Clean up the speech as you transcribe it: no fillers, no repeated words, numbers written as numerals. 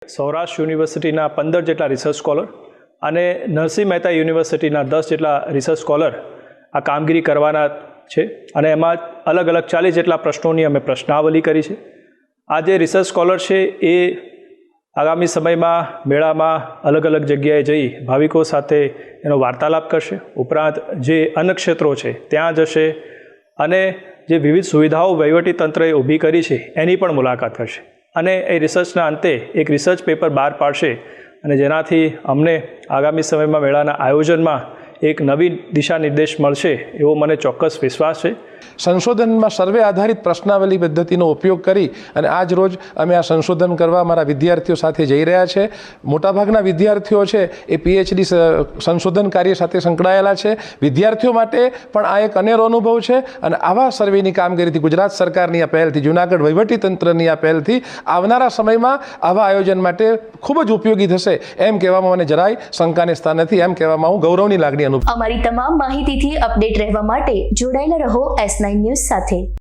સૌરાષ્ટ્ર યુનિવર્સિટીના 15 જેટલા research scholar અને નરસિંહ મહેતા યુનિવર્સિટીના 10 જેટલા રિસર્ચ સ્કોલર આ કામગીરી કરવાના છે અને એમાં અલગ અલગ 40 જેટલા પ્રશ્નોની અમે પ્રશ્નાવલી કરી છે. આ જે રિસર્ચ સ્કોલર છે એ આગામી સમયમાં મેળામાં અલગ અલગ જગ્યાએ જઈ ભાવિકો સાથે એનો વાર્તાલાપ કરશે. ઉપરાંત જે અન્ય ક્ષેત્રો છે ત્યાં જશે અને જે વિવિધ સુવિધાઓ વહીવટીતંત્રએ ઊભી કરી છે એની પણ મુલાકાત કરશે અને એ રિસર્ચના અંતે એક રિસર્ચ પેપર બહાર પાડશે અને જેનાથી અમને આગામી સમયમાં મેળાના આયોજનમાં એક નવી દિશા નિર્દેશ મળશે એવો મને ચોક્કસ વિશ્વાસ છે. સંશોધનમાં સર્વે આધારિત પ્રશ્નાવલી પદ્ધતિનો ઉપયોગ કરી અને આજ રોજ અમે આ સંશોધન કરવા મારા વિદ્યાર્થીઓ સાથે જઈ રહ્યા છે. મોટાભાગના વિદ્યાર્થીઓ છે એ પીએચડી સંશોધન કાર્ય સાથે સંકળાયેલા છે. વિદ્યાર્થીઓ માટે પણ આ એક અનેરો અનુભવ છે અને આવા સર્વેની કામગીરીથી ગુજરાત સરકારની આ પહેલથી, જૂનાગઢ વહીવટીતંત્રની આ પહેલથી આવનારા સમયમાં આવા આયોજન માટે ખૂબ જ ઉપયોગી થશે એમ કહેવામાં મને જરાય શંકાને સ્થાન નથી. એમ કહેવામાં હું ગૌરવની લાગણી અનુભવ. અમારી તમામ માહિતીથી અપડેટ રહેવા માટે જોડાયેલા રહો S9 ન્યૂઝ સાથે.